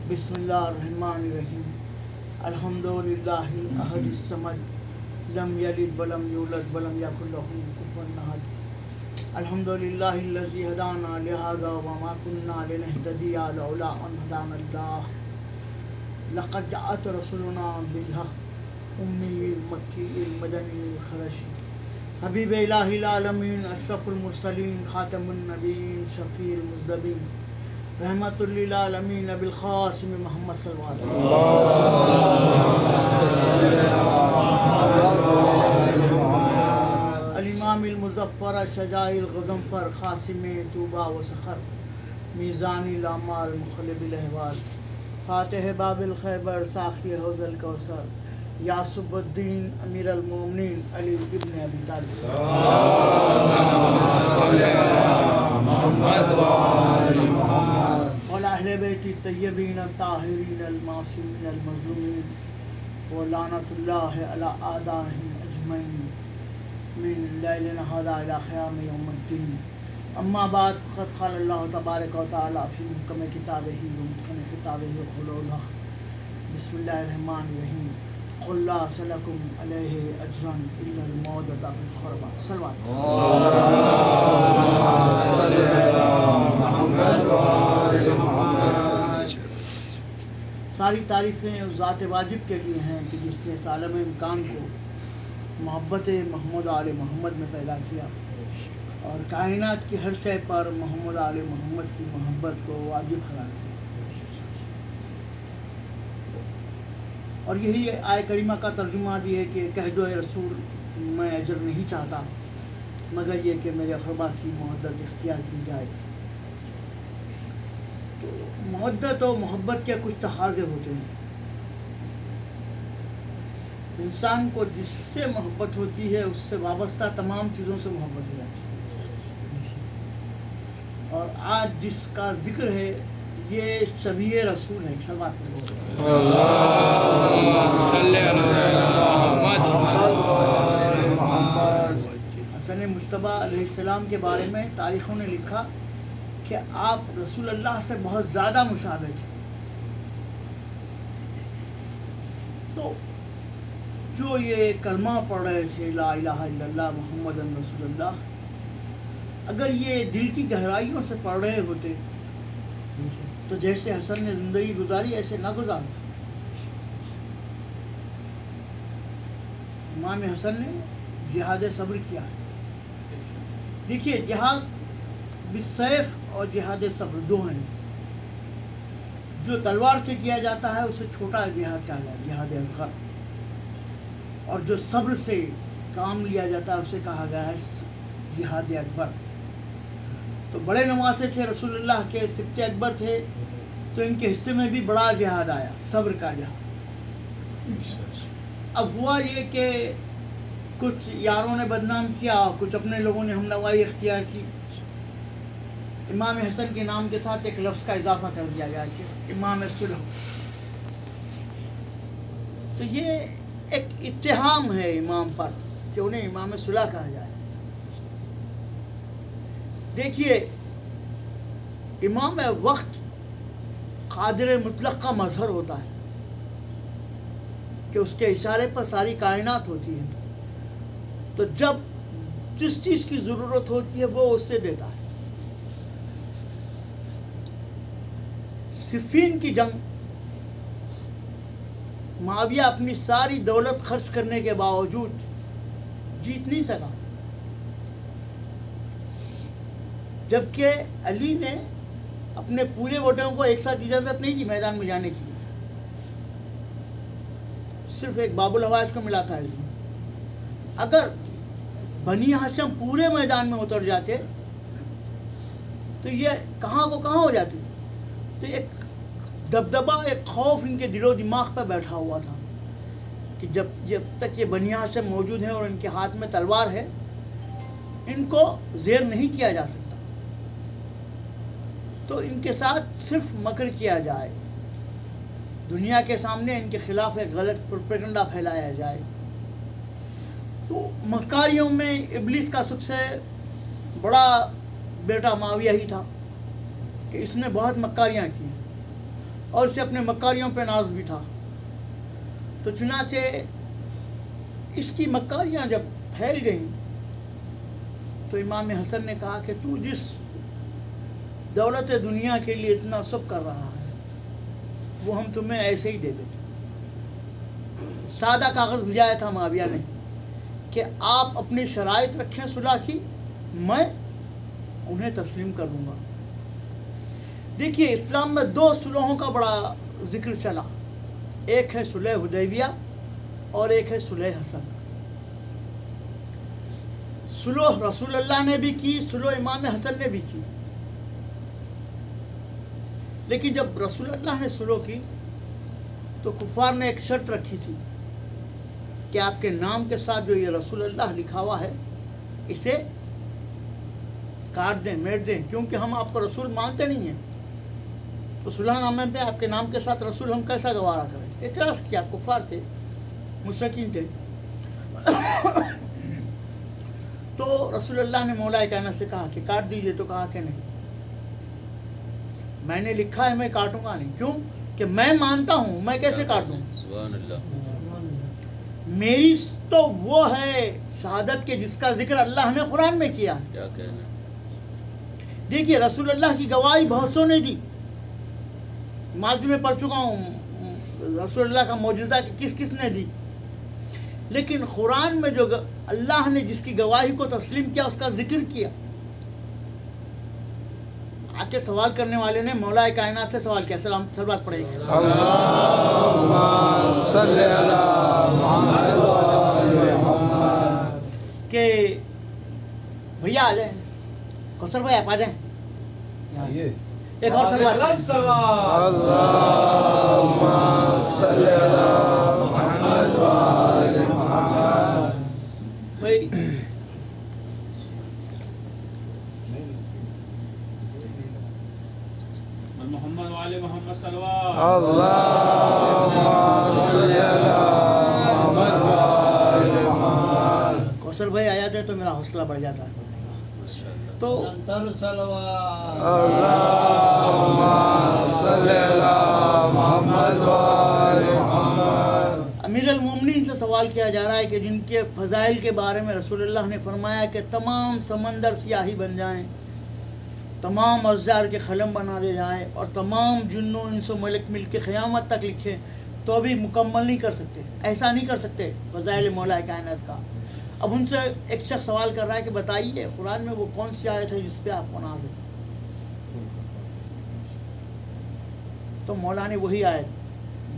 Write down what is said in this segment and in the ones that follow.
بسم اللہ الرحمن الرحیم الحمدللہ الاحد الصمد لم یلد ولم یولد ولم یکن له کفوا احد الحمدللہ الذی ہدانا لہذا وما كنا لنهتدی لولا ان ہدانا اللہ لقد جاءت رسولنا بالحق امی مکی المدنی الخرشی حبیب الہ العالمین اشرف المرسلین خاتم النبیین شفیع المذنبین رحمت للعالمین بالقاسم محمد صلی اللہ علیہ وسلم الامام المظفر شجاع الغضنفر قاسم طوبہ و سخر میزان الاعمال مقلب الاحوال فاتح باب الخیبر ساقی حوض الکوثر یاسب الدین امیر المومنین علی ابن ابی طالب وعلی اہل بیت الطیبین الطاہرین المعصومین المظلومین ولعنۃ اللہ علی اعدائهم اجمعین من لیلنا ھذا الی قیام یوم الدین اما بعد فقد قال اللہ تبارک و تعالی فی محکم کتابہ ومتقن خطابہ وقول الحق بسم اللہ الرحمن الرحیم قل لا اسألکم علیہ اجرا الا المودۃ فی القربى صلوات ساری تعریفیں اس ذات واجب کے لیے ہیں کہ جس نے اس عالم امکان کو محبت محمد آل محمد میں پیدا کیا اور کائنات کی ہر شے پر محمد آل محمد کی محبت کو واجب قرار دیا. اور یہی آیہ کریمہ کا ترجمہ بھی ہے کہ کہہ دو اے رسول میں اجر نہیں چاہتا مگر یہ کہ میرے اقربا کی مودت اختیار کی جائے. تو مودت و محبت کے کچھ تقاضے ہوتے ہیں. انسان کو جس سے محبت ہوتی ہے اس سے وابستہ تمام چیزوں سے محبت ہو جاتی ہے. اور آج جس کا ذکر ہے یہ شبیہ رسول ہے. صلوات حسن مجتبیٰ علیہ السلام کے بارے میں تاریخوں نے لکھا کہ آپ رسول اللہ سے بہت زیادہ مشابہ تھے. تو جو یہ کلمہ پڑھ رہے تھے لا الہ الا اللہ محمد رسول اللہ، اگر یہ دل کی گہرائیوں سے پڑھ رہے ہوتے تو جیسے حسن نے زندگی گزاری ایسے نہ گزارتے. امام حسن نے جہاد صبر کیا ہے. دیکھیے جہاد بالسیف اور جہاد صبر دو ہیں. جو تلوار سے کیا جاتا ہے اسے چھوٹا جہاد کہا جاتا ہے، جہاد اصغر. اور جو صبر سے کام لیا جاتا ہے اسے کہا گیا ہے جہاد اکبر. تو بڑے نواسے تھے رسول اللہ کے، سبط اکبر تھے، تو ان کے حصے میں بھی بڑا جہاد آیا، صبر کا جہاد. اب ہوا یہ کہ کچھ یاروں نے بدنام کیا اور کچھ اپنے لوگوں نے ہم نوائی اختیار کی. امام حسن کے نام کے ساتھ ایک لفظ کا اضافہ کر دیا گیا کہ امام صلح. تو یہ ایک اتہام ہے امام پر کہ انہیں امام صلح کہا جائے. دیکھیے امام وقت قادر مطلق کا مظہر ہوتا ہے کہ اس کے اشارے پر ساری کائنات ہوتی ہے. تو جب جس چیز کی ضرورت ہوتی ہے وہ اس سے دیتا ہے. صفین کی جنگ معاویہ اپنی ساری دولت خرچ کرنے کے باوجود جیت نہیں سکا، جبکہ علی نے اپنے پورے ووٹروں کو ایک ساتھ اجازت نہیں دی میدان میں جانے کی. صرف ایک باب الحواج کو ملا تھا. اگر بنی ہاشم پورے میدان میں اتر جاتے تو یہ کہاں کو کہاں ہو جاتی. تو ایک دبدبہ، ایک خوف ان کے دل و دماغ پہ بیٹھا ہوا تھا کہ جب تک یہ بنی ہاشم موجود ہیں اور ان کے ہاتھ میں تلوار ہے ان کو زیر نہیں کیا جا سکتا. تو ان کے ساتھ صرف مکر کیا جائے، دنیا کے سامنے ان کے خلاف ایک غلط پروپیگنڈا پھیلایا جائے. تو مکاریوں میں ابلیس کا سب سے بڑا بیٹا معاویہ ہی تھا کہ اس نے بہت مکاریاں کی اور اسے اپنے مکاریوں پہ ناز بھی تھا. تو چنانچہ اس کی مکاریاں جب پھیل گئیں تو امام حسن نے کہا کہ تو جس دولت دنیا کے لیے اتنا سب کر رہا ہے وہ ہم تمہیں ایسے ہی دے دیتے. سادہ کاغذ بھیجایا تھا معاویہ نے کہ آپ اپنی شرائط رکھیں صلح کی، میں انہیں تسلیم کر لوں گا. دیکھیے اسلام میں 2 صلحوں کا بڑا ذکر چلا، ایک ہے صلح حدیبیہ اور ایک ہے صلح حسن. صلح رسول اللہ نے بھی کی، صلح امام حسن نے بھی کی. لیکن جب رسول اللہ نے صلح کی تو کفار نے ایک شرط رکھی تھی کہ آپ کے نام کے ساتھ جو یہ رسول اللہ لکھا ہوا ہے اسے کاٹ دیں، میٹ دیں، کیونکہ ہم آپ کو رسول مانتے نہیں ہیں. تو صلح نامے پہ آپ کے نام کے ساتھ رسول ہم کیسا گوارا کریں؟ اعتراض کیا. کفار تھے، مشرکین تھے. تو رسول اللہ نے مولا کائنات سے کہا کہ کاٹ دیجئے، تو کہا کہ نہیں، میں نے لکھا ہے میں کاٹوں گا نہیں. کیوں؟ کہ میں مانتا ہوں، میں کیسے کاٹ دوں؟ سبحان اللہ. میری تو وہ ہے شہادت کے جس کا ذکر اللہ نے قرآن میں کیا ہے. کیا کہنا. دیکھیے رسول اللہ کی گواہی بہت سو نے دی، ماضی میں پڑھ چکا ہوں رسول اللہ کا معجزہ کہ کس کس نے دی. لیکن قرآن میں جو اللہ نے جس کی گواہی کو تسلیم کیا اس کا ذکر کیا. آ کے سوال کرنے والے نے مولا کائنات سے سوال کیا. سلام سلوات پڑھے گی. اللہم صلی علی محمد و آل محمد. کہ بھیا آ جائیں، کوثر بھائی آپ آ جائیں. ایک اور سلوات. اللہم صلی علی محمد و آل محمد. بھائی محمد والے محمد صلوات. اللہم صلی علی محمد و آل محمد. کوثر بھائی آ جاتے تو میرا حوصلہ بڑھ جاتا ہے. تو اللہم صلی علی محمد و آل محمد. امیر المومنین سے سوال کیا جا رہا ہے کہ جن کے فضائل کے بارے میں رسول اللہ نے فرمایا کہ تمام سمندر سیاہی بن جائیں، تمام اشجار کے قلم بنا دے جائیں اور تمام جن و انس و ملک مل کے قیامت تک لکھیں تو بھی مکمل نہیں کر سکتے، ایسا نہیں کر سکتے فضائل مولا کائنات کا. اب ان سے ایک شخص سوال کر رہا ہے کہ بتائیے قرآن میں وہ کون سی آیت ہے جس پہ آپ کو ناز ہے؟ تو مولا نے وہی آیت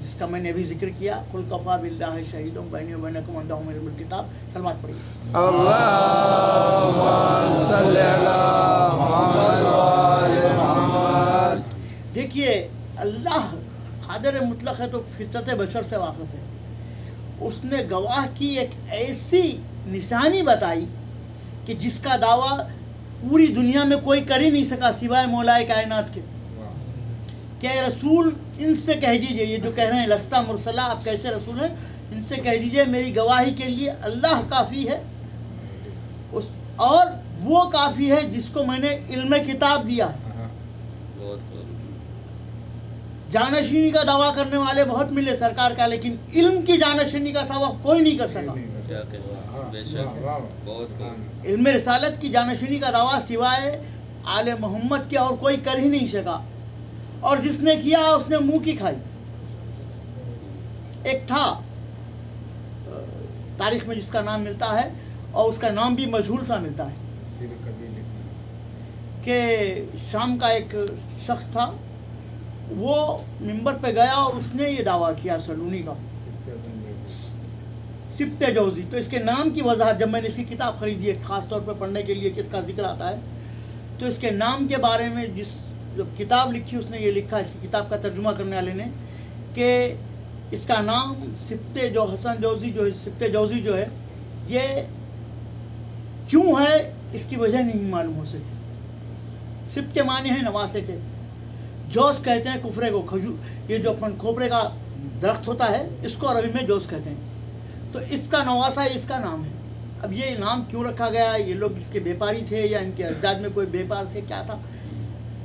جس کا میں نے ابھی ذکر کیا، قل کفیٰ باللہ شہیدا بینی و بینکم عنہ ام الکتاب. سلوات پڑھیے. اللہم صلی علی محمد و آل محمد. دیکھیے اللہ قادر مطلق ہے تو فطرت بشر سے واقف ہے. اس نے گواہ کی ایک ایسی نشانی بتائی کہ جس کا دعویٰ پوری دنیا میں کوئی کر ہی نہیں سکا سوائے مولا کائنات کے. کہ اے رسول ان سے کہہ دیجئے، یہ جو کہہ رہے ہیں لستا مرسلہ، آپ کیسے رسول ہیں، ان سے کہہ دیجئے میری گواہی کے لیے اللہ کافی ہے، اور وہ کافی ہے جس کو میں نے علم کتاب دیا ہے. جانشینی کا دعویٰ کرنے والے بہت ملے سرکار کا، لیکن علم کی جانشینی کا دعویٰ کوئی نہیں کر سکا. علم رسالت کی جانشینی کا دعویٰ سوائے آل محمد کے اور کوئی کر ہی نہیں سکا، اور جس نے کیا اس نے منہ کی کھائی. ایک تھا تاریخ میں جس کا نام ملتا ہے اور اس کا نام بھی مجہول سا ملتا ہے کہ شام کا ایک شخص تھا، وہ منبر پہ گیا اور اس نے یہ دعویٰ کیا سلونی کا، سبت جوزی. تو اس کے نام کی وضاحت جب میں نے اس کی کتاب خریدی ہے خاص طور پہ پڑھنے کے لیے کہ اس کا ذکر آتا ہے، تو اس کے نام کے بارے میں جس کتاب لکھی اس نے یہ لکھا، اس کی کتاب کا ترجمہ کرنے والے نے، کہ اس کا نام سبت جو حسن جوزی جو ہے، سبت جوزی جو ہے یہ کیوں ہے اس کی وجہ نہیں معلوم ہو سکی. سبت کے معنی ہیں نواسے کے، جوز کہتے ہیں کفرے کو، کھجور، یہ جو اپن کھوپرے کا درخت ہوتا ہے اس کو عربی میں جوز کہتے ہیں. تو اس کا نواسا اس کا نام ہے. اب یہ نام کیوں رکھا گیا؟ یہ لوگ اس کے بیپاری تھے یا ان کے اجداد میں کوئی بیپار تھے، کیا تھا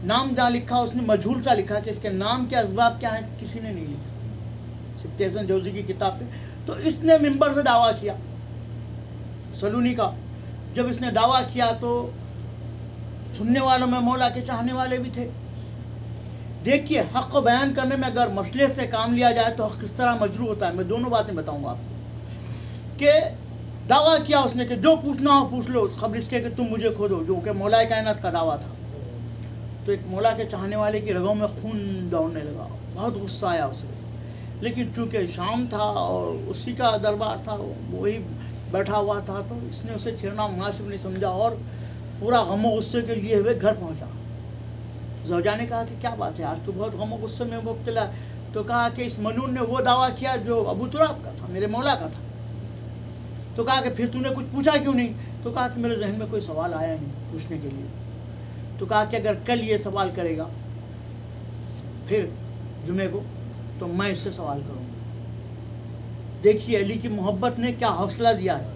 نام جہاں لکھا اس نے مجہول سا لکھا کہ اس کے نام کے اسباب کیا ہیں کسی نے نہیں لکھا، سبت حسن جوزی کی کتاب پہ. تو اس نے منبر سے دعویٰ کیا سلونی کا. جب اس نے دعویٰ کیا تو سننے والوں میں مولا کے چاہنے والے بھی تھے. دیکھیے حق کو بیان کرنے میں اگر مسئلے سے کام لیا جائے تو حق کس طرح مجروح ہوتا ہے. میں دونوں باتیں بتاؤں گا آپ کو کہ دعویٰ کیا اس نے کہ جو پوچھنا ہو پوچھ لو خبر اس کے کہ تم مجھے کھودو، جو کہ مولا کائنات کا دعویٰ تھا. تو ایک مولا کے چاہنے والے کی رگوں میں خون دوڑنے لگا، بہت غصہ آیا اسے. لیکن چونکہ شام تھا اور اسی کا دربار تھا، وہی بیٹھا ہوا تھا، تو اس نے اسے چھیڑنا مناسب نہیں سمجھا اور پورا غم و غصے کے لیے ہوئے گھر پہنچا. زوجہ نے کہا کہ کیا بات ہے، آج تو بہت غم و غصے میں مبتلا. تو کہا کہ اس ملعون نے وہ دعویٰ کیا جو ابو تراب کا تھا، میرے مولا کا تھا. تو کہا کہ پھر تو نے کچھ پوچھا کیوں نہیں؟ تو کہا کہ میرے ذہن میں کوئی سوال آیا نہیں پوچھنے کے لیے. تو کہا کہ اگر کل یہ سوال کرے گا پھر جمعے کو تو میں اس سے سوال کروں گا. دیکھیے علی کی محبت نے کیا حوصلہ دیا ہے،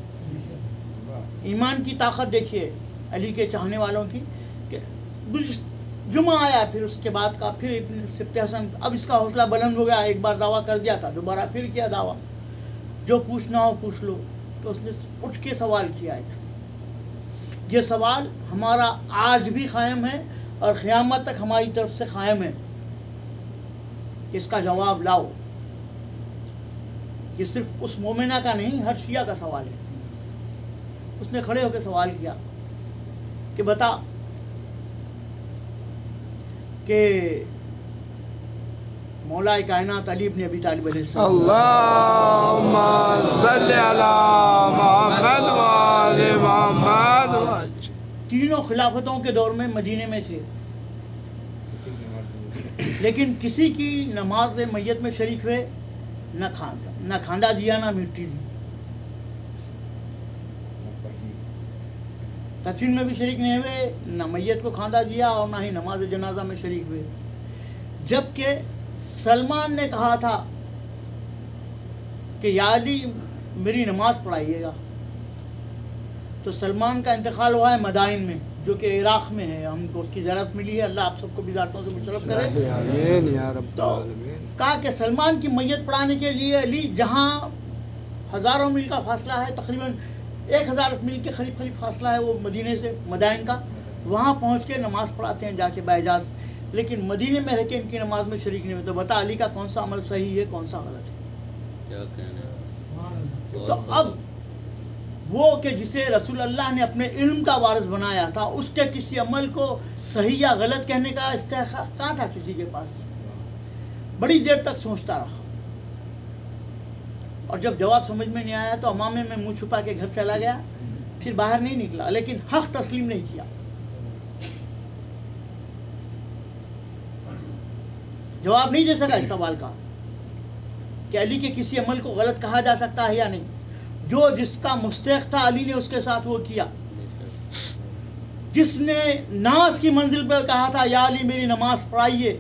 ایمان کی طاقت دیکھیے علی کے چاہنے والوں کی. کہ جمعہ آیا پھر اس کے بعد کا پھر سبت حسن، اب اس کا حوصلہ بلند ہو گیا. ایک بار دعویٰ کر دیا تھا، دوبارہ پھر کیا دعویٰ، جو پوچھنا ہو پوچھ لو. تو اس نے اٹھ کے سوال کیا ایک. یہ سوال ہمارا آج بھی قائم ہے اور قیامت تک ہماری طرف سے قائم ہے کہ اس کا جواب لاؤ. یہ صرف اس مومنہ کا نہیں، ہر شیعہ کا سوال ہے. اس نے کھڑے ہو کے سوال کیا کہ بتا کہ مولا کائنات علی ابن ابی طالب علیہ السلام اللہم صلی علی محمد و آل محمد تینوں خلافتوں کے دور میں مدینے میں تھے، لیکن کسی کی نماز میت میں شریک ہوئے نہ کھاندا دیا نہ مٹی دی. تدفین میں بھی شریک نہیں ہوئے، نہ میت کو کھاندا دیا اور نہ ہی نماز جنازہ میں شریک ہوئے. جبکہ سلمان نے کہا تھا کہ یا علی میری نماز پڑھائیے گا. تو سلمان کا انتقال ہوا ہے مدائن میں جو کہ عراق میں ہے. ہم کو اس کی زیارت ملی ہے، اللہ آپ سب کو بھی زیارتوں سے مشرف کرے. آمین یا رب تو العالمین. کہا کہ سلمان کی میت پڑھانے کے لیے علی جہاں ہزاروں میل کا فاصلہ ہے، تقریباً 1000 میل کے قریب فاصلہ ہے وہ مدینے سے مدائن کا، وہاں پہنچ کے نماز پڑھاتے ہیں جا کے باعجاز. لیکن مدینے میں رہ کے ان کی نماز میں شریک نہیں ہوتے. بتا علی کا کون سا عمل صحیح ہے کون سا غلط ہے؟ کیا کہنا. تو اب وہ کہ جسے رسول اللہ نے اپنے علم کا وارث بنایا تھا، اس کے کسی عمل کو صحیح یا غلط کہنے کا استحقاق کہاں تھا کسی کے پاس؟ بڑی دیر تک سوچتا رہا اور جب جواب سمجھ میں نہیں آیا تو امامے میں منہ چھپا کے گھر چلا گیا. پھر باہر نہیں نکلا، لیکن حق تسلیم نہیں کیا. جواب نہیں دے سکا اس سوال کا کہ علی کے کسی عمل کو غلط کہا جا سکتا ہے یا نہیں. جو جس کا مستحق تھا علی نے اس کے ساتھ وہ کیا. جس نے ناز کی منزل پر کہا تھا یا علی میری نماز پڑھائیے،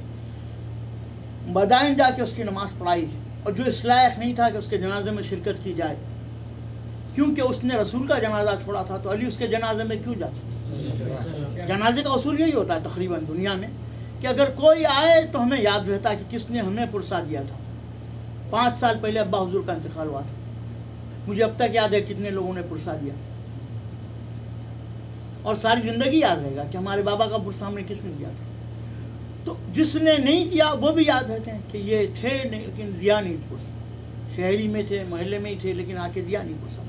مدائن جا کے اس کی نماز پڑھائی. اور جو اس لائق نہیں تھا کہ اس کے جنازے میں شرکت کی جائے، کیونکہ اس نے رسول کا جنازہ چھوڑا تھا، تو علی اس کے جنازے میں کیوں جاتا؟ جنازے کا اصول یہی ہوتا ہے تقریباً دنیا میں کہ اگر کوئی آئے تو ہمیں یاد رہتا کہ کس نے ہمیں پرسا دیا تھا. 5 سال پہلے ابا حضور کا انتقال ہوا تھا، مجھے اب تک یاد ہے کتنے لوگوں نے پرسا دیا، اور ساری زندگی یاد رہے گا کہ ہمارے بابا کا پرسا ہم نے کس نے دیا تھا. تو جس نے نہیں دیا وہ بھی یاد رہتے ہیں کہ یہ تھے لیکن دیا نہیں پرسا، شہری میں تھے محلے میں ہی تھے لیکن آ کے دیا نہیں پرسا.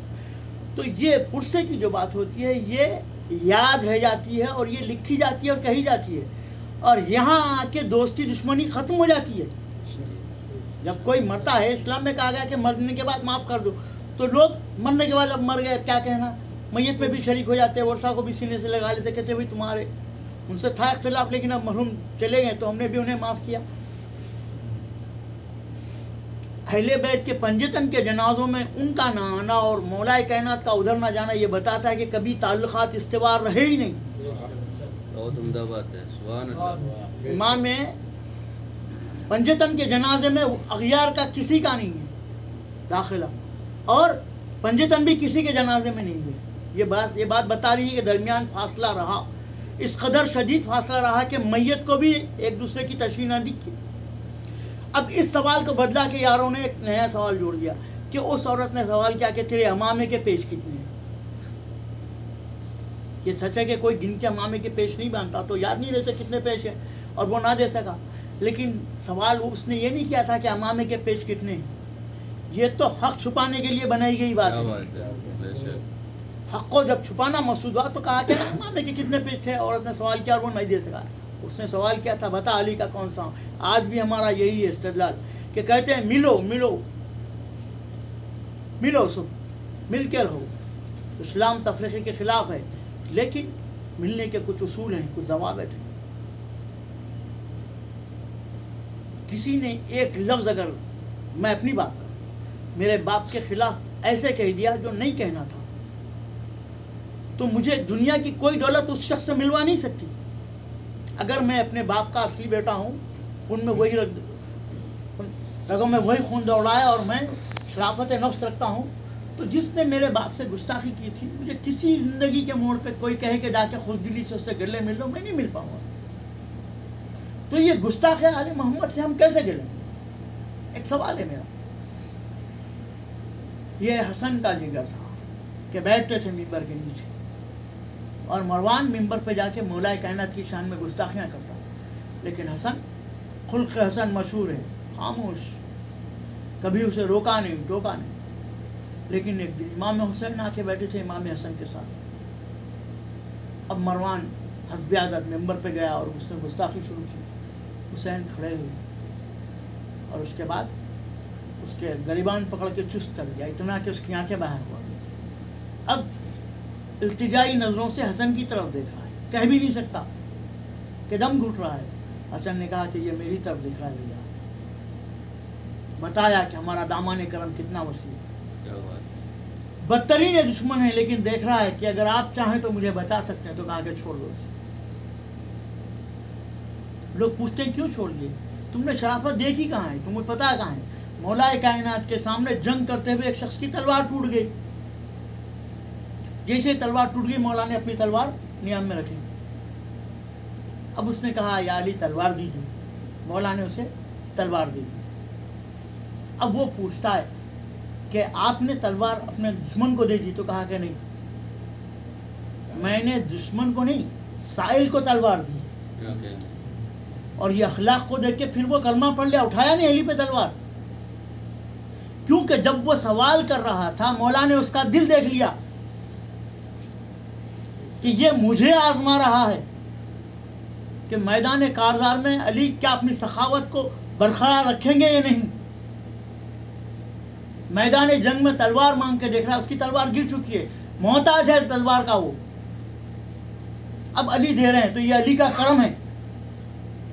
تو یہ پرسے کی جو بات ہوتی ہے یہ یاد رہ جاتی ہے اور یہ لکھی جاتی ہے اور کہی جاتی ہے، اور یہاں آ کے دوستی دشمنی ختم ہو جاتی ہے. جب کوئی مرتا ہے، اسلام میں کہا گیا کہ مرنے کے بعد معاف کر دو، تو لوگ مرنے کے بعد اب مر گئے کیا کہنا، میت پہ بھی شریک ہو جاتے، ورثہ کو بھی سینے سے لگا لیتے، کہتے بھائی تمہارے ان سے تھا اختلاف لیکن اب مرحوم چلے گئے تو ہم نے بھی انہیں معاف کیا. اہل بیت کے پنجتن کے جنازوں میں ان کا نہ آنا اور مولا کائنات کا ادھر نہ جانا یہ بتاتا ہے کہ کبھی تعلقات استوار رہے ہی نہیں. بہت عمدہ بات ہے، سبحان اللہ. امام میں پنجتن کے جنازے میں اغیار کا کسی کا نہیں ہے داخلہ، اور پنجتن بھی کسی کے جنازے میں نہیں ہوئے. یہ بات بتا رہی ہے کہ درمیان فاصلہ رہا، اس قدر شدید فاصلہ رہا کہ میت کو بھی ایک دوسرے کی تشریح نہ دکھی۔ اب اس سوال کو بدلا کہ یاروں نے ایک نیا سوال جوڑ دیا کہ اس عورت نے سوال کیا کہ تیرے امامے کے پیش کتنے ہیں؟ یہ سچ ہے کہ کوئی گن کے امامے کے پیش نہیں باندھتا تو یاد نہیں رہتے کتنے پیش ہیں، اور وہ نہ دے سکا، لیکن سوال اس نے یہ نہیں کیا تھا کہ امامے کے پیش کتنے ہیں۔ یہ تو حق چھپانے کے لیے بنائی گئی بات کیا ہے۔ بات ہے، بے شک۔ حق کو جب چھپانا مقصود ہوا تو کہا کہ امامے کے کتنے پیش تھے، عورت نے سوال کیا اور وہ نہیں دے سکا۔ اس نے سوال کیا تھا بتا علی کا کون سا؟ آج بھی ہمارا یہی ہے استدلال کہ کہتے ہیں ملو ملو ملو سب مل کے رہو۔ اسلام تفریقے کے خلاف ہے، لیکن ملنے کے کچھ اصول ہیں، کچھ ضوابط ہیں۔ کسی نے ایک لفظ اگر میں اپنی بات کروں میرے باپ کے خلاف ایسے کہہ دیا جو نہیں کہنا تھا تو مجھے دنیا کی کوئی دولت اس شخص سے ملوا نہیں سکتی۔ اگر میں اپنے باپ کا اصلی بیٹا ہوں، ان میں وہی رگوں میں وہی خون دوڑا ہے اور میں شرافت نفس رکھتا ہوں، تو جس نے میرے باپ سے گستاخی کی تھی مجھے کسی زندگی کے موڑ پہ کوئی کہے کہ جا کے خوشدلی سے اس سے گلے مل لو، میں نہیں مل پاؤں گا۔ تو یہ گستاخ آل محمد سے ہم کیسے گلیں؟ ایک سوال ہے میرا۔ یہ حسن کا جگر تھا کہ بیٹھتے تھے ممبر کے نیچے اور مروان ممبر پہ جا کے مولا کائنات کی شان میں گستاخیاں کرتا، لیکن حسن خلق حسن مشہور ہے، خاموش، کبھی اسے روکا نہیں ٹوکا نہیں۔ لیکن ایک دن امام حسین آ کے بیٹھے تھے امام حسن کے ساتھ۔ اب مروان حسب عادت ممبر پہ گیا اور اس نے گستاخی شروع کی۔ حسین کھڑے ہوئے اور اس کے بعد اس کے گریبان پکڑ کے چست کر دیا، اتنا کہ اس کی آنکھیں باہر ہوا۔ اب التجائی نظروں سے حسن کی طرف دیکھ رہا ہے، کہہ بھی نہیں سکتا کہ دم گھٹ رہا ہے۔ حسن نے کہا کہ یہ میری طرف دیکھ رہا ہے بھیا، بتایا کہ ہمارا دامان کرم کتنا وسیع ہے۔ کیا بات ہے۔ بدترین دشمن ہے لیکن دیکھ رہا ہے کہ اگر آپ چاہیں تو مجھے بچا سکتے ہیں، تو کہا کہ چھوڑ دو اسے۔ لوگ پوچھتے ہیں کیوں چھوڑ دیے؟ تم نے شرافت دیکھی کہاں ہے؟ تمہیں پتا کہاں ہے؟ مولا کائنات کے سامنے جنگ کرتے ہوئے ایک شخص کی تلوار ٹوٹ گئی، جیسے تلوار ٹوٹ گئی مولا نے اپنی تلوار نیام میں رکھی۔ اب اس نے کہا یا علی تلوار دیجیے، مولا نے اسے تلوار دی۔ اب وہ پوچھتا ہے کہ آپ نے تلوار اپنے دشمن کو دے دی؟ تو کہا کہ نہیں، میں نے دشمن کو نہیں سائل کو تلوار دی۔ کیا کہنا؟ اور یہ اخلاق کو دیکھ کے پھر وہ کلمہ پڑھ لیا، اٹھایا نہیں علی پہ تلوار، کیونکہ جب وہ سوال کر رہا تھا مولا نے اس کا دل دیکھ لیا کہ یہ مجھے آزما رہا ہے کہ میدان کارزار میں علی کیا اپنی سخاوت کو برقرار رکھیں گے یا نہیں۔ میدان جنگ میں تلوار مانگ کے دیکھ رہا ہے، اس کی تلوار گر چکی ہے، محتاج ہے تلوار کا وہ، اب علی دے رہے ہیں تو یہ علی کا کرم ہے،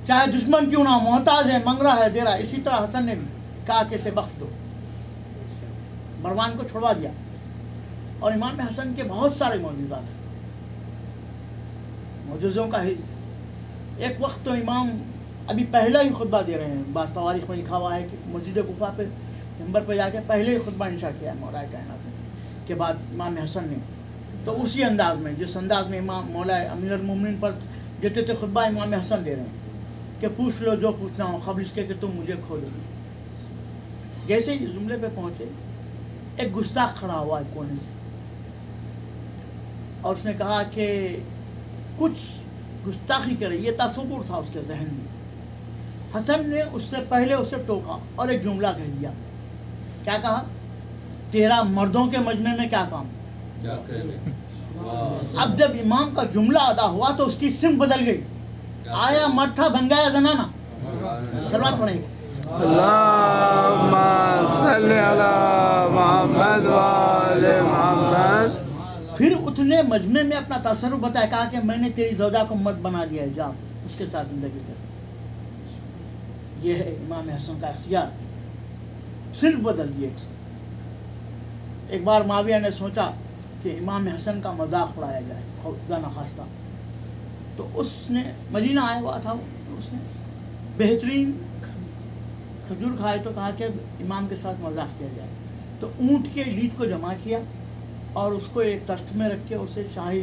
چاہے دشمن کیوں نہ ہو، محتاج ہے، منگ رہا ہے، دے رہا ہے۔ اسی طرح حسن نے بھی کہا کہ اسے بخش دو، مروان کو چھڑوا دیا۔ اور امام حسن کے بہت سارے معجزات ہیں، معجزوں کا ایک وقت تو امام ابھی پہلا ہی خطبہ دے رہے ہیں، بعض تواریخ میں لکھا ہوا ہے کہ مسجد کوفہ پہ ممبر پہ جا کے پہلے ہی خطبہ انشاء کیا ہے مولا کائنات نے، کے بعد امام حسن نے، تو اسی انداز میں جس انداز میں امام مولا امیر المومنین پر دیتے تھے خطبہ، امام حسن دے رہے ہیں کہ پوچھ لو جو پوچھنا ہو قبل اس کے کہ تم مجھے کھو دو۔ جیسے ہی جملے پہ پہنچے ایک گستاخ کھڑا ہوا ہے کونے سے، اور اس نے کہا کہ کچھ گستاخی کرے، یہ تصور تھا اس کے ذہن میں۔ حسن نے اس سے پہلے اسے ٹوکا اور ایک جملہ کہہ دیا، کیا کہا؟ تیرا مردوں کے مجمع میں کیا کام؟ کیا کہنے؟ واہ۔ اب جب امام کا جملہ ادا ہوا تو اس کی سمت بدل گئی، آیا مرد تھا بن گیا زنانہ۔ صلوات پڑھیں گے۔ اللہم صلی علی محمد وآل محمد۔ پھر اتنے مجمع میں اپنا تصرف بتایا، کہا کہ میں نے تیری زوجہ کو مت بنا دیا ہے، جا اس کے ساتھ زندگی کر۔ یہ ہے امام حسن کا اختیار، صرف بدل دیے۔ ایک بار معاویہ نے سوچا کہ امام حسن کا مذاق اڑایا جائے خدا نخواستہ، تو اس نے مدینہ آیا ہوا تھا، اس نے بہترین کھجور کھائے تو کہا کہ امام کے ساتھ مذاق کیا جائے، تو اونٹ کے لیٹ کو جمع کیا اور اس کو ایک تخت میں رکھ کے اسے شاہی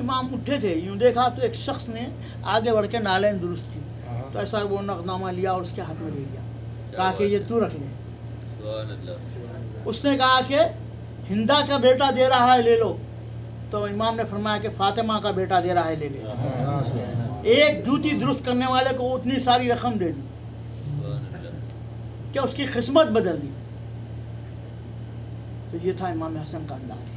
امام اٹھے تھے، یوں دیکھا تو ایک شخص نے آگے بڑھ کے نالین درست کی، تو ایسا وہ نقدنامہ لیا اور اس کے ہاتھ میں دے دیا، کہا کہ یہ تو رکھ لے۔ سبحان اللہ۔ اس نے کہا کہ ہندا کا بیٹا دے رہا ہے، لے لو۔ تو امام نے فرمایا کہ فاطمہ کا بیٹا دے رہا ہے، لے لے۔ ایک جوتی درست کرنے والے کو اتنی ساری رقم دے دی سبحان اللہ۔ کہ اس کی قسمت بدل دی۔ تو یہ تھا امام حسن کا انداز،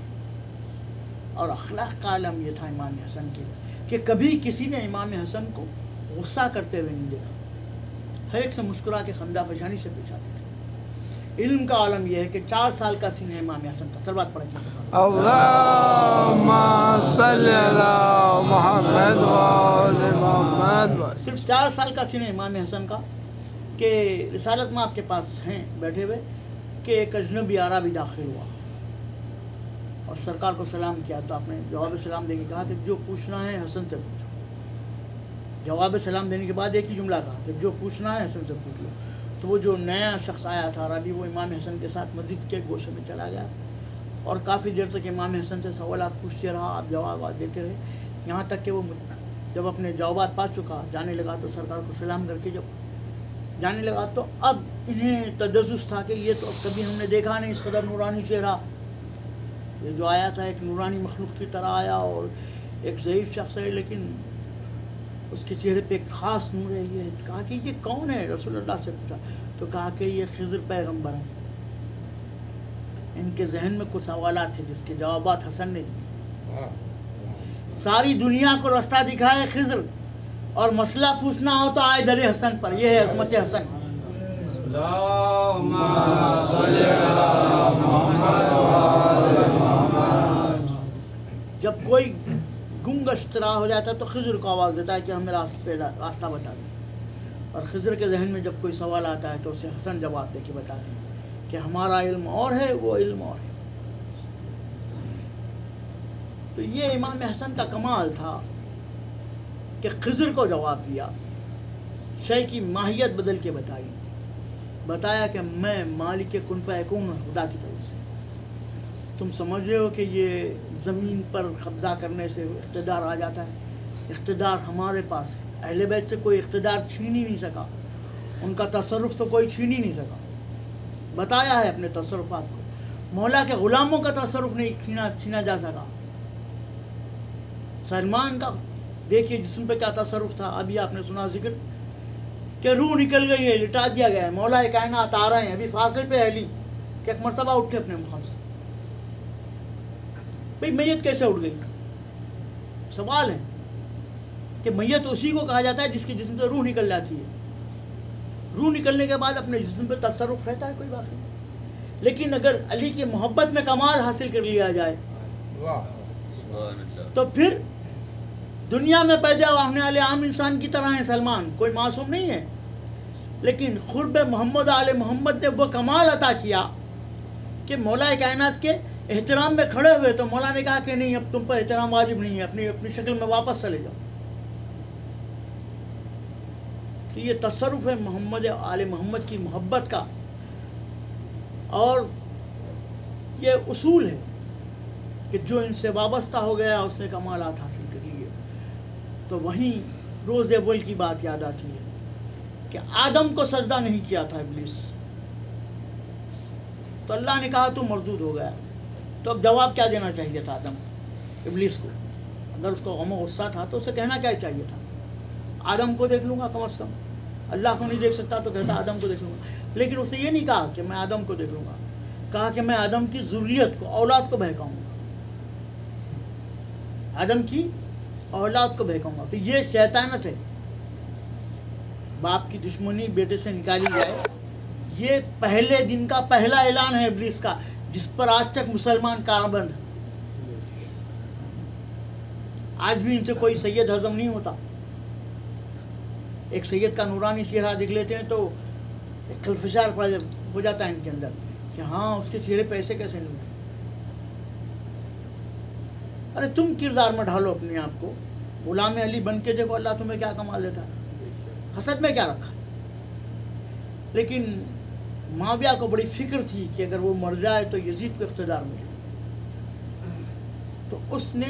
اور اخلاق کا عالم یہ تھا امام حسن کے، کہ کبھی کسی نے امام حسن کو غصہ کرتے ہوئے نہیں دیکھا، ہر ایک سے مسکرا کے خندہ پیشانی سے پیش آتے تھے۔ علم کا عالم یہ ہے کہ 4 سال کا سینہ امام حسن کا، صلوات پڑھیں گے اللہم صلی علی محمد و آل محمد۔ صرف 4 سال کا سینہ امام حسن کا، کہ رسالت میں آپ کے پاس ہیں بیٹھے ہوئے، کہ ایک اجنبی عربی داخل ہوا اور سرکار کو سلام کیا، تو آپ نے جواب سلام دے کے کہا کہ جو پوچھنا ہے حسن سے پوچھو۔ جواب سلام دینے کے بعد ایک ہی جملہ کہا کہ جو پوچھنا ہے حسن سے پوچھ لو۔ تو وہ جو نیا شخص آیا تھا عربی، وہ امام حسن کے ساتھ مسجد کے گوشے میں چلا گیا اور کافی دیر تک امام حسن سے سوالات پوچھتے رہا، آپ جوابات دیتے رہے، یہاں تک کہ وہ جب اپنے جوابات پا چکا جانے لگا، تو سرکار کو سلام کر کے جب جانے لگا تو اب انہیں تجسس تھا کہ یہ تو اب کبھی ہم نے دیکھا نہیں اس قدر نورانی چہرہ، یہ جو آیا تھا ایک نورانی مخلوق کی طرح آیا اور ایک ضعیف شخص ہے، لیکن اس کے چہرے پہ ایک خاص نور ہے۔ یہ کہا کہ یہ کون ہے؟ رسول اللہ سے پوچھا تو کہا کہ یہ خضر پیغمبر ہیں۔ ان کے ذہن میں کچھ سوالات تھے جس کے جوابات حسن نے دیے۔ ساری دنیا کو راستہ دکھائے خضر، اور مسئلہ پوچھنا ہو تو آئے در حسن پر، یہ ہے عظمت حسن۔ اللہم صلی علی محمد و آل محمد۔ جب کوئی گم گشترا ہو جاتا ہے تو خضر کو آواز دیتا ہے کہ ہمیں راستہ بتا دیں، اور خضر کے ذہن میں جب کوئی سوال آتا ہے تو اسے حسن جواب دے کے بتاتے ہیں کہ ہمارا علم اور ہے، وہ علم اور ہے۔ تو یہ امام حسن کا کمال تھا کہ خضر کو جواب دیا، شے کی ماہیت بدل کے بتایا کہ میں مالک کن فیکون ہوں، خدا کی طرف سے۔ تم سمجھ رہے ہو کہ یہ زمین پر قبضہ کرنے سے اقتدار آ جاتا ہے، اقتدار ہمارے پاس ہے، اہل بیت سے کوئی اقتدار چھین ہی نہیں سکا، ان کا تصرف تو کوئی چھین ہی نہیں سکا۔ بتایا ہے اپنے تصرفات کو، مولا کے غلاموں کا تصرف نہیں چھینا جا سکا۔ سلمان کا دیکھیے جسم پہ کیا تصرف تھا، ابھی آپ نے سنا ذکر کہ روح نکل گئی ہے، لٹا دیا گیا ہے، مولا کائنات آ رہے ہیں، ابھی فاصلے پہ ہے علی کہ ایک مرتبہ اٹھے اپنے مقام سے۔ بھئی میت کیسے اٹھ گئی؟ سوال ہے کہ میت اسی کو کہا جاتا ہے جس کے جسم سے روح نکل جاتی ہے۔ روح نکلنے کے بعد اپنے جسم پہ تصرف رہتا ہے، کوئی بات نہیں، لیکن اگر علی کی محبت میں کمال حاصل کر لیا جائے سبحان اللہ۔ تو پھر دنیا میں پیدا ہونے والے عام انسان کی طرح ہیں سلمان، کوئی معصوم نہیں ہے، لیکن قرب محمد آل محمد نے وہ کمال عطا کیا کہ مولا کائنات کے احترام میں کھڑے ہوئے تو مولا نے کہا کہ نہیں، اب تم پر احترام واجب نہیں ہے، اپنی شکل میں واپس چلے جاؤ۔ تو یہ تصرف ہے محمد آل محمد کی محبت کا، اور یہ اصول ہے کہ جو ان سے وابستہ ہو گیا اس نے کمالات حاصل کر لیے۔ تو وہیں روز اول کی بات یاد آتی ہے کہ آدم کو سجدہ نہیں کیا تھا ابلیس، تو اللہ نے کہا تو مردود ہو گیا۔ تو اب جواب کیا دینا چاہیے تھا آدم ابلیس کو؟ اگر اس کو غم و غصہ تھا تو اسے کہنا کیا چاہیے تھا؟ آدم کو دیکھ لوں گا، کم از کم اللہ کو نہیں دیکھ سکتا تو کہتا آدم کو دیکھ لوں گا، لیکن اسے یہ نہیں کہا کہ میں آدم کو دیکھ لوں گا، کہا کہ میں آدم کی ذریت کو، اولاد کو بہکاؤں گا، آدم کی اولاد کو بہکاؤں گا۔ تو یہ شیطانت ہے، باپ کی دشمنی بیٹے سے نکالی جائے، یہ پہلے دن کا پہلا اعلان ہے ابلیس کا، جس پر آج تک مسلمان کاربند ہیں۔ آج بھی ان سے کوئی سید ہضم نہیں ہوتا۔ ایک سید کا نورانی چہرہ دیکھ لیتے ہیں تو ایک خلفشار ہو جاتا ہے ان کے اندر کہ ہاں اس کے چہرے پہ ایسے کیسے نہیں۔ ارے تم کردار میں ڈھالو اپنے آپ کو، غلام علی بن کے دیکھو اللہ تمہیں کیا کمال دیتا ہے، حسد میں کیا رکھا۔ لیکن معاویہ کو بڑی فکر تھی کہ اگر وہ مر جائے تو یزید کو اقتدار ملے، تو اس نے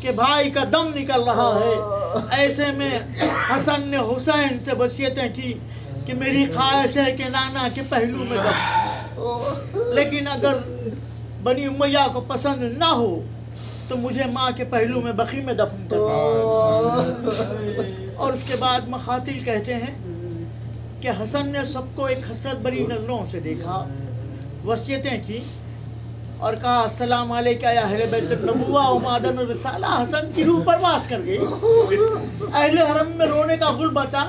کہ بھائی کا دم نکل رہا ہے، ایسے میں حسن نے حسین سے وصیتیں کی کہ میری خواہش ہے کہ نانا کے پہلو میں دفن، لیکن اگر بنی امیہ کو پسند نہ ہو تو مجھے ماں کے پہلو میں بقی میں دفن کر دو۔ اور اس کے بعد مقاتل کہتے ہیں کہ حسن نے سب کو ایک حسرت بری نظروں سے دیکھا، وصیتیں کی اور کہا السلام علیکہ یا اہل بیت النبوہ و معدن الرسالہ۔ حسن کی روح پرواز کر گئی، اہل حرم میں رونے کا غل بچا۔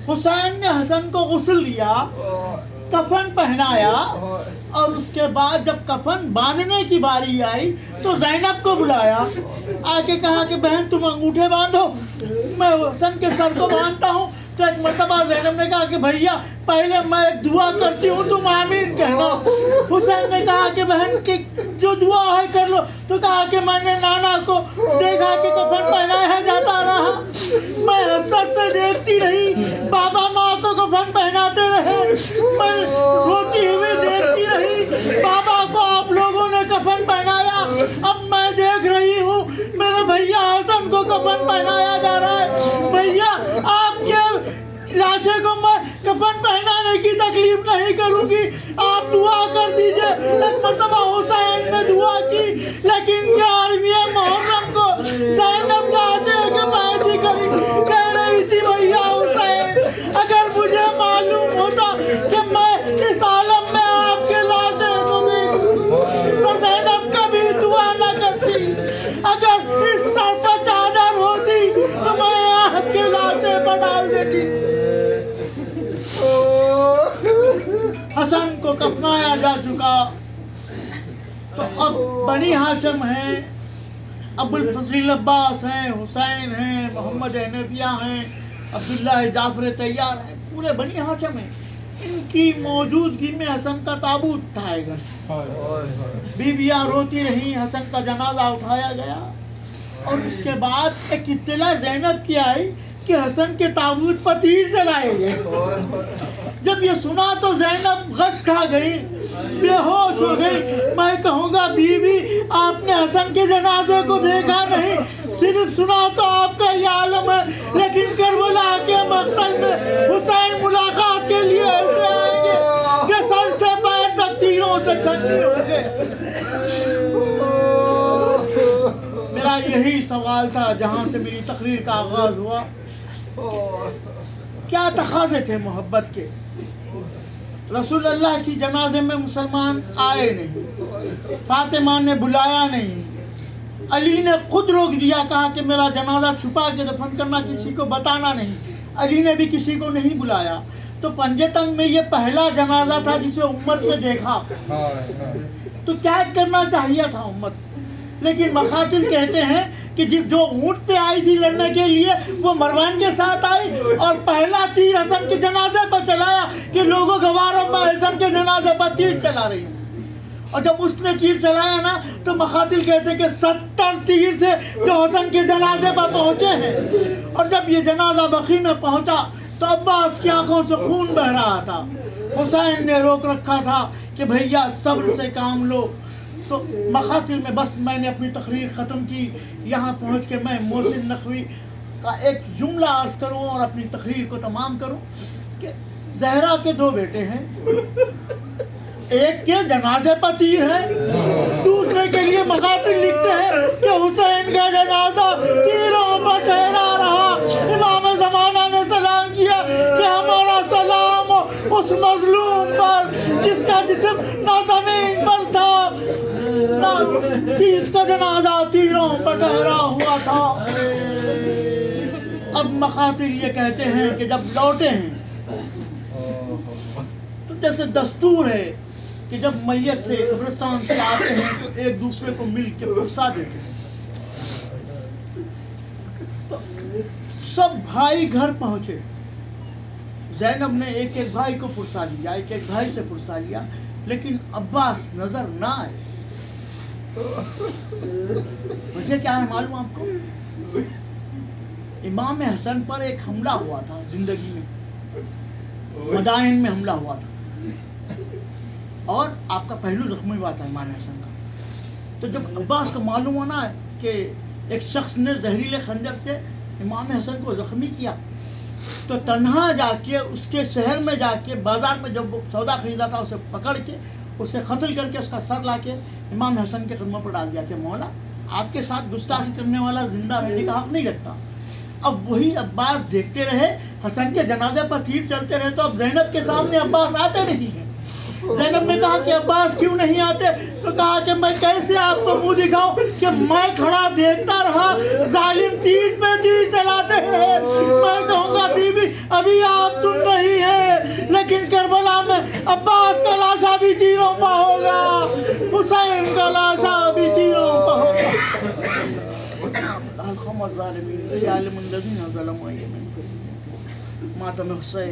حسین نے حسن کو غسل دیا، کفن پہنایا، اور اس کے بعد جب کفن باندھنے کی باری آئی تو زینب کو بلایا، آ کے کہا کہ بہن تم انگوٹھے باندھو، میں حسن کے سر کو باندھتا ہوں۔ تو ایک مرتبہ زینب نے کہا کہ بھیا پہلے میں ایک دعا کرتی ہوں، تم آمین کہنا۔ حسین نے کہا کہ بہن کی جو دعا ہے کر لو۔ تو کہا کہ میں نے نانا کو دیکھا کہ کفن پہنایا جاتا رہا، میں حسرت سے دیکھتی رہی، بابا ماں کو کفن پہناتے رہے، میں روتی ہوئی دیکھتی رہی، بابا کو آپ لوگوں نے کفن پہنایا، اب میں دیکھ رہی ہوں میرے بھیا حسن کو کفن پہنایا جا رہا ہے۔ بھیا آپ کے لاشے کو میں کفن پہنانے کی تکلیف نہیں کروں گی، آپ دعا کر دیجئے۔ ایک مرتبہ حسین نے دعا کی، لیکن 11ویں محرم کو زینب لاشے کے پاس ہی کھڑی کہہ رہی تھی بھیا حسین اگر مجھے معلوم ہوتا کہ میں اس عالم میں آپ کے لاشے کو دیکھوں تو زینب کبھی دعا نہ کرتی، اگر اس سر پر چادر ہوتی تو میں آپ کے لاشے پر ڈال دیتی۔ حسن کو کفنایا جا چکا تو اب بنی ہاشم ہیں، ابو الفضل عباس ہیں، حسین ہیں، محمد حنفیہ ہیں، عبداللہ جعفر طیار ہیں، پورے بنی ہاشم ہیں۔ ان کی موجودگی میں حسن کا تابوت اٹھائے گھر سے، بیویاں روتی رہیں، حسن کا جنازہ اٹھایا گیا۔ اور اس کے بعد ایک اطلاع زینب کی آئی کہ حسن کے تابوت پر تیر چلائے گئے۔ جب یہ سنا تو زینب غش کھا گئی، بے ہوش ہو گئی۔ میں کہوں گا بیوی آپ نے حسن کے جنازے کو دیکھا نہیں، صرف سنا تو آپ کا یہ عالم ہے، لیکن کربلا کے مقتل میں حسین ملاقات کے لیے ایسے آئیں گے کہ سر سے پیر تک تیروں سے چھنی ہوں گے۔ میرا یہی سوال تھا جہاں سے میری تقریر کا آغاز ہوا، کیا تقاضے تھے محبت کے؟ رسول اللہ کی جنازے میں مسلمان آئے نہیں، فاطمہ نے بلایا نہیں، علی نے خود روک دیا، کہا کہ میرا جنازہ چھپا کے دفن کرنا، کسی کو بتانا نہیں۔ علی نے بھی کسی کو نہیں بلایا۔ تو پنجتن میں یہ پہلا جنازہ تھا جسے امت نے دیکھا، تو کیا کرنا چاہیے تھا امت؟ لیکن مقاتل کہتے ہیں کہ جو اونٹ پہ آئی تھی لڑنے کے لیے وہ مروان کے ساتھ آئی اور پہلا تیر حسن کے جنازے پر چلایا کہ لوگوں گواروں میں حسن کے جنازے پر تیر چلا رہی ہوں۔ اور جب اس نے تیر چلایا نا تو مقاتل کہتے ہیں کہ 70 تیر تھے جو حسن کے جنازے پر پہنچے ہیں۔ اور جب یہ جنازہ بقیع میں پہنچا تو عباس کی آنکھوں سے خون بہ رہا تھا، حسین نے روک رکھا تھا کہ بھیا صبر سے کام لو۔ تو مقاتل میں بس میں نے اپنی تقریر ختم کی، یہاں پہنچ کے میں محسن نقوی کا ایک جملہ عرض کروں اور اپنی تقریر کو تمام کروں کہ زہرا کے 2 بیٹے ہیں، ایک کے جنازے پر تیر ہے، دوسرے کے لیے مقاتل لکھتے ہیں کہ حسین کا جنازہ تیروں پر ٹھہرا رہا۔ امام زمانہ نے سلام کیا کہ ہمارا سلام اس مظلوم پر جس کا جسم نہ زمین پر تھا نہ اس کا جنازہ تیروں پر ٹھہرا ہوا تھا۔ اب مقاتل یہ کہتے ہیں کہ جب لوٹے ہیں تو جیسے دستور ہے کہ جب میت سے قبرستان سے آتے ہیں تو ایک دوسرے کو مل کے پرسا دیتے ہیں۔ تو سب بھائی گھر پہنچے، زینب نے ایک ایک بھائی کو پرسا لیا، ایک ایک بھائی سے پرسا لیا، لیکن عباس نظر نہ آئے۔ مجھے کیا ہے معلوم آپ کو؟ امام حسن پر ایک حملہ ہوا تھا زندگی میں، مدائن میں حملہ ہوا تھا اور آپ کا پہلو زخمی ہوا تھا امام حسن کا۔ تو جب عباس کو معلوم ہونا کہ ایک شخص نے زہریلے خنجر سے امام حسن کو زخمی کیا، تو تنہا جا کے اس کے شہر میں جا کے بازار میں جب وہ سودا خریدا تھا اسے پکڑ کے اسے قتل کر کے اس کا سر لا کے امام حسن کے قدموں پر ڈال دیا کہ مولا آپ کے ساتھ گستاخی کرنے والا زندہ رہنے کا حق نہیں رکھتا۔ اب وہی عباس دیکھتے رہے، حسن کے جنازے پر تیر چلتے رہے، تو اب زینب کے سامنے عباس آتے نہیں ہیں۔ زینب نے کہا کہ عباس کیوں نہیں آتے؟ تو کہا کہ میں کیسے آپ کو منہ دکھاؤں کہ میں کھڑا دیکھتا رہا، ظالم تیر پہ تیر چلاتے رہے، میں کہوں گا بی بی ابھی آپ سن رہی ہیں، لیکن کربلا میں عباس کا لاشا بھی تیروں پہ ہوگا، حسین کا لاشا بھی تیروں پہ ہوگا۔ القوم الظالمین سیالم الذین ظلموا ماتم حسین۔